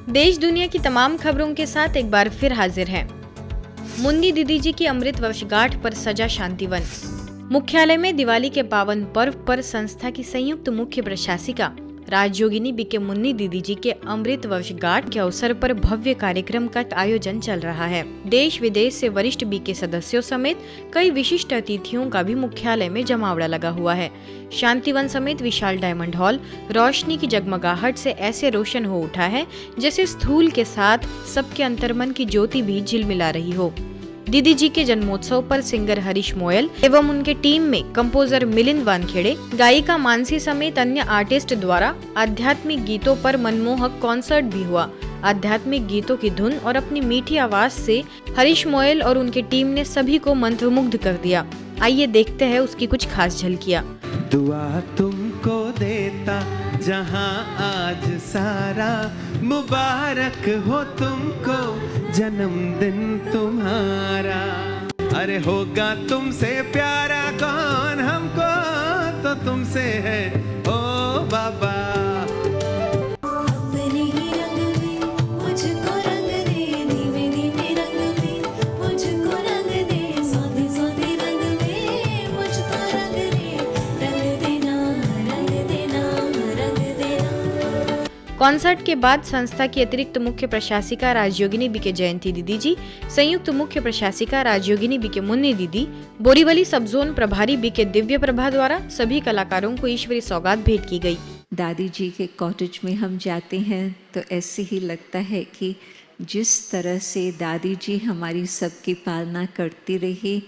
देश दुनिया की तमाम खबरों के साथ एक बार फिर हाजिर हैं। मुन्नी दीदी जी की अमृत वर्षगांठ पर सजा शांतिवन। मुख्यालय में दिवाली के पावन पर्व पर संस्था की संयुक्त मुख्य प्रशासिका राजयोगिनी बीके मुन्नी दीदी जी के अमृत वर्षगांठ के अवसर पर भव्य कार्यक्रम का आयोजन चल रहा है। देश विदेश से वरिष्ठ बीके सदस्यों समेत कई विशिष्ट अतिथियों का भी मुख्यालय में जमावड़ा लगा हुआ है। शांतिवन समेत विशाल डायमंड हॉल रोशनी की जगमगाहट से ऐसे रोशन हो उठा है जैसे स्थूल के साथ सबके अंतर्मन की ज्योति भी झिलमिला रही हो। दीदी जी के जन्मोत्सव पर सिंगर हरीश मोयल एवं उनके टीम में कंपोजर मिलिंद वानखेड़े, गायिका मानसी समेत अन्य आर्टिस्ट द्वारा आध्यात्मिक गीतों पर मनमोहक कॉन्सर्ट भी हुआ। आध्यात्मिक गीतों की धुन और अपनी मीठी आवाज से हरीश मोयल और उनकी टीम ने सभी को मंत्रमुग्ध कर दिया। आइए देखते हैं उसकी कुछ खास झलकियाँ। दुआ तुमको देता जहां आज सारा, मुबारक हो तुमको जन्मदिन तुम्हारा। अरे होगा तुमसे प्यारा कौन, हमको तो तुमसे है ओ बाबा। कॉन्सर्ट के बाद संस्था की अतिरिक्त मुख्य प्रशासिका राजयोगिनी बीके जयंती दीदी जी, संयुक्त मुख्य प्रशासिका राजयोगिनी बीके मुन्नी दीदी, बोरीवली सब जोन प्रभारी बीके दिव्य प्रभा द्वारा सभी कलाकारों को ईश्वरी सौगात भेंट की गई। दादी जी के कॉटेज में हम जाते हैं तो ऐसे ही लगता है कि जिस तरह से दादी जी हमारी सबकी पालना करती रही,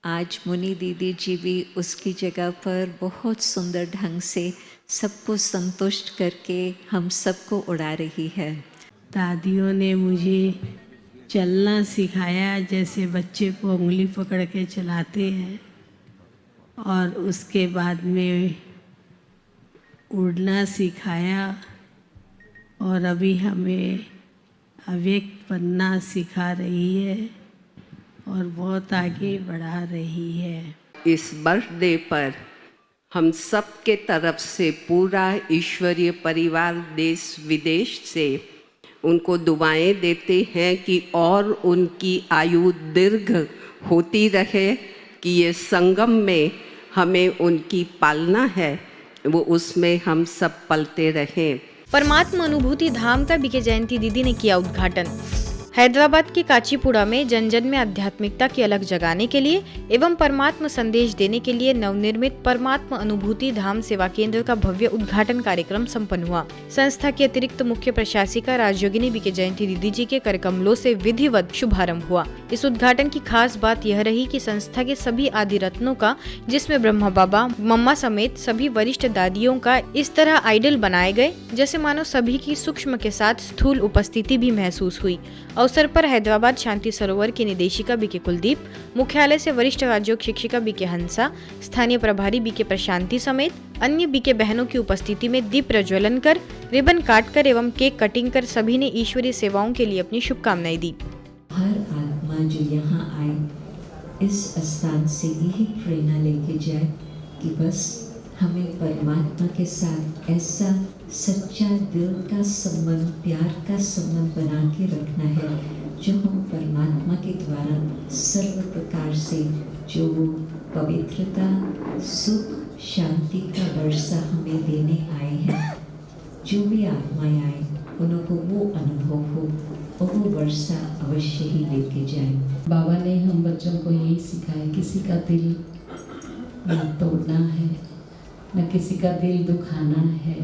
आज मुन्नी दीदी जी भी उसकी जगह पर बहुत सुंदर ढंग से सबको संतुष्ट करके हम सबको उड़ा रही है। दादियों ने मुझे चलना सिखाया जैसे बच्चे को उंगली पकड़ के चलाते हैं, और उसके बाद में उड़ना सिखाया, और अभी हमें अव्यक्त बनना सिखा रही है और बहुत आगे बढ़ा रही है। इस बर्थडे पर हम सब के तरफ से पूरा ईश्वरीय परिवार देश विदेश से उनको दुआएं देते हैं कि और उनकी आयु दीर्घ होती रहे, कि ये संगम में हमें उनकी पालना है, वो उसमें हम सब पलते रहें। परमात्मा अनुभूति धाम का बीके जयंती दीदी ने किया उद्घाटन। हैदराबाद के काचीपुड़ा में जन जन में आध्यात्मिकता की अलग जगाने के लिए एवं परमात्मा संदेश देने के लिए नवनिर्मित परमात्मा अनुभूति धाम सेवा केंद्र का भव्य उद्घाटन कार्यक्रम संपन्न हुआ। संस्था की अतिरिक्त मुख्य प्रशासिका राजयोगिनी बीके जयंती दीदी जी के करकमलों से विधिवत शुभारंभ हुआ। इस उद्घाटन की खास बात यह रही कि संस्था के सभी आदि रत्नों का, जिसमें ब्रह्मा बाबा, मम्मा समेत सभी वरिष्ठ दादियों का इस तरह आइडल बनाए गए जैसे मानो सभी की सूक्ष्म के साथ स्थूल उपस्थिति भी महसूस हुई। अवसर पर हैदराबाद शांति सरोवर की निदेशिका बीके कुलदीप, मुख्यालय से वरिष्ठ राजयोग शिक्षिका बीके हंसा, स्थानीय प्रभारी बीके प्रशांति समेत अन्य बीके बहनों की उपस्थिति में दीप प्रज्वलन कर, रिबन काटकर एवं केक कटिंग कर सभी ने ईश्वरीय सेवाओं के लिए अपनी शुभकामनाएं दी। हर आत्मा जो यहाँ आए इस स्थान से यही प्रेरणा लेके जाए कि बस हमें परमात्मा के साथ ऐसा सच्चा दिल का संबंध, प्यार का संबंध बना के रखना है, जो हम परमात्मा के द्वारा सर्व प्रकार से जो वो पवित्रता, सुख, शांति का वर्षा हमें देने आए हैं। जो भी आत्माएं आए उनको वो अनुभव हो और वो वर्षा अवश्य ही लेके जाए। बाबा ने हम बच्चों को यही सिखाया, किसी का दिल न तोड़ना है, न किसी का दिल दुखाना है,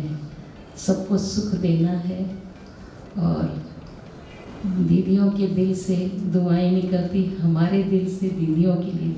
सबको सुख देना है। और दीदियों के दिल से दुआएं निकलती, हमारे दिल से दीदियों के लिए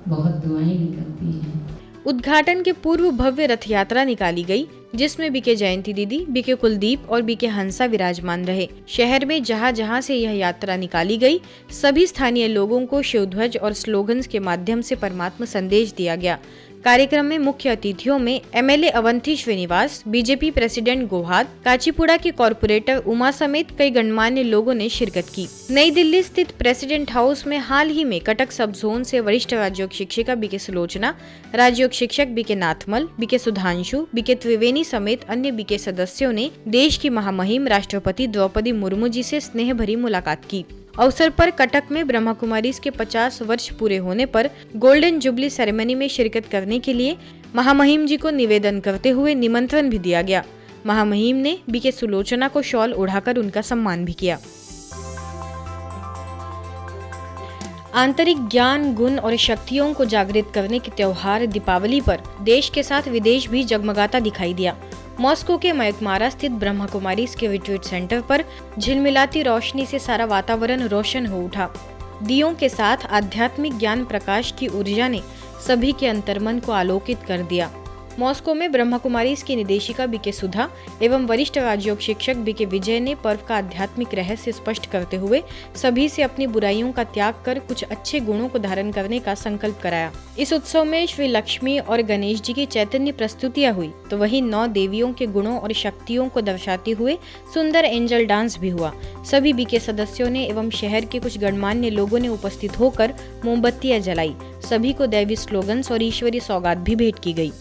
बहुत दुआएं निकलती हैं। उद्घाटन के पूर्व भव्य रथ यात्रा निकाली गई, जिसमें बीके जयंती दीदी, बीके कुलदीप और बीके हंसा विराजमान रहे। शहर में जहां जहां से यह यात्रा निकाली गई, सभी स्थानीय लोगों को शिवध्वज और स्लोगन्स के माध्यम से परमात्मा संदेश दिया गया। कार्यक्रम में मुख्य अतिथियों में MLA Avanti Srinivas, BJP president Gohad, Kachipuda के कॉरपोरेटर उमा समेत कई गणमान्य लोगों ने शिरकत की। नई दिल्ली स्थित प्रेसिडेंट हाउस में हाल ही में कटक सब जोन से वरिष्ठ राज्योग शिक्षिका BK सुलोचना, राज्योग शिक्षक BK Nathmal, BK Sudhanshu, BK त्रिवेणी समेत अन्य BK सदस्यों ने देश की महामहिम राष्ट्रपति द्रौपदी मुर्मू जी से स्नेह भरी मुलाकात की। अवसर पर कटक में ब्रह्मा कुमारीज के 50 वर्ष पूरे होने पर गोल्डन जुबली सेरेमनी में शिरकत करने के लिए महामहिम जी को निवेदन करते हुए निमंत्रण भी दिया गया। महामहिम ने BK सुलोचना को शॉल ओढ़ाकर उनका सम्मान भी किया। आंतरिक ज्ञान, गुण और शक्तियों को जागृत करने के त्योहार दीपावली पर देश के साथ विदेश भी जगमगाता दिखाई दिया। मॉस्को के मयकमारा स्थित ब्रह्मा कुमारीज के रिट्रीट सेंटर पर झिलमिलाती रोशनी से सारा वातावरण रोशन हो उठा। दियों के साथ आध्यात्मिक ज्ञान प्रकाश की ऊर्जा ने सभी के अंतर्मन को आलोकित कर दिया। मॉस्को में ब्रह्मा कुमारीज की निदेशिका BK सुधा एवं वरिष्ठ राजयोग शिक्षक BK विजय ने पर्व का आध्यात्मिक रहस्य स्पष्ट करते हुए सभी से अपनी बुराइयों का त्याग कर कुछ अच्छे गुणों को धारण करने का संकल्प कराया। इस उत्सव में श्री लक्ष्मी और गणेश जी की चैतन्य प्रस्तुतियां हुई, तो वहीं 9 देवियों के गुणों और शक्तियों को दर्शाते हुए सुंदर एंजल डांस भी हुआ। सभी BK सदस्यों ने एवं शहर के कुछ गणमान्य लोगों ने उपस्थित होकर मोमबत्तियां जलाई। सभी को दैवी स्लोगन्स और ईश्वरीय सौगात भी भेंट की गई।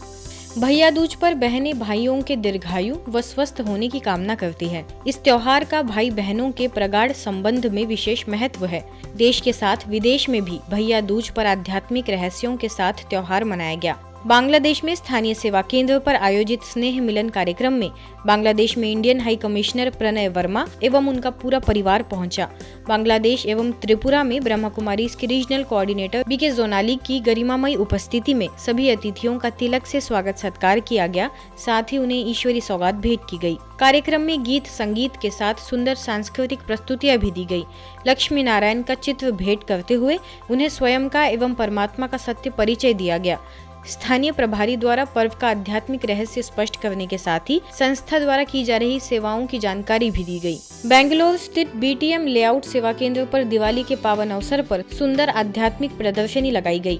भैया दूज पर बहनें भाइयों के दीर्घायु व स्वस्थ होने की कामना करती है। इस त्योहार का भाई बहनों के प्रगाढ़ संबंध में विशेष महत्व है। देश के साथ विदेश में भी भैया दूज पर आध्यात्मिक रहस्यों के साथ त्योहार मनाया गया। बांग्लादेश में स्थानीय सेवा केंद्र पर आयोजित स्नेह मिलन कार्यक्रम में बांग्लादेश में Indian high commissioner Pranay Verma एवं उनका पूरा परिवार पहुंचा। बांग्लादेश एवं त्रिपुरा में ब्रह्मा कुमारीज के रीजनल कोऑर्डिनेटर BK जोनाली की गरिमामयी उपस्थिति में सभी अतिथियों का तिलक से स्वागत सत्कार किया गया। साथ ही उन्हें ईश्वरी सौगात भेंट की गई। कार्यक्रम में गीत संगीत के साथ सुंदर सांस्कृतिक प्रस्तुतियां भी दी गई। लक्ष्मी नारायण का चित्र भेंट करते हुए उन्हें स्वयं का एवं परमात्मा का सत्य परिचय दिया गया। स्थानीय प्रभारी द्वारा पर्व का आध्यात्मिक रहस्य स्पष्ट करने के साथ ही संस्था द्वारा की जा रही सेवाओं की जानकारी भी दी गई। बेंगलुरु स्थित BTM लेआउट सेवा केंद्र पर दिवाली के पावन अवसर पर सुंदर आध्यात्मिक प्रदर्शनी लगाई गई।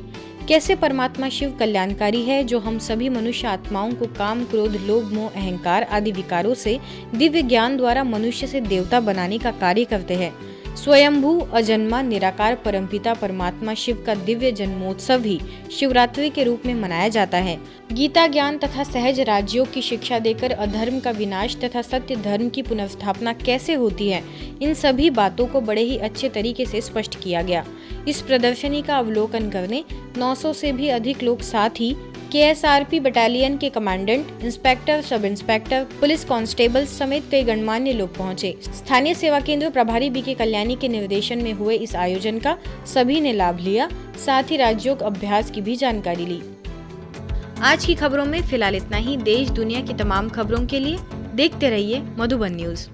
कैसे परमात्मा शिव कल्याणकारी है, जो हम सभी मनुष्य आत्माओं को काम, क्रोध, लोभ, मोह, अहंकार आदि विकारों से दिव्य ज्ञान द्वारा मनुष्य से देवता बनाने का कार्य करते हैं। स्वयंभू अजन्मा निराकार परमपिता परमात्मा शिव का दिव्य जन्मोत्सव ही शिवरात्रि के रूप में मनाया जाता है। गीता ज्ञान तथा सहज राजयोग की शिक्षा देकर अधर्म का विनाश तथा सत्य धर्म की पुनर्स्थापना कैसे होती है, इन सभी बातों को बड़े ही अच्छे तरीके से स्पष्ट किया गया। इस प्रदर्शनी का अवलोकन करने 900 से भी अधिक लोग, साथ ही KSRP बटालियन के commandant, inspector, sub inspector, police constable समेत कई गणमान्य लोग पहुंचे। स्थानीय सेवा केंद्र प्रभारी BK कल्याणी के निर्देशन में हुए इस आयोजन का सभी ने लाभ लिया। साथ ही राजयोग अभ्यास की भी जानकारी ली। आज की खबरों में फिलहाल इतना ही। देश दुनिया की तमाम खबरों के लिए देखते रहिए मधुबन न्यूज।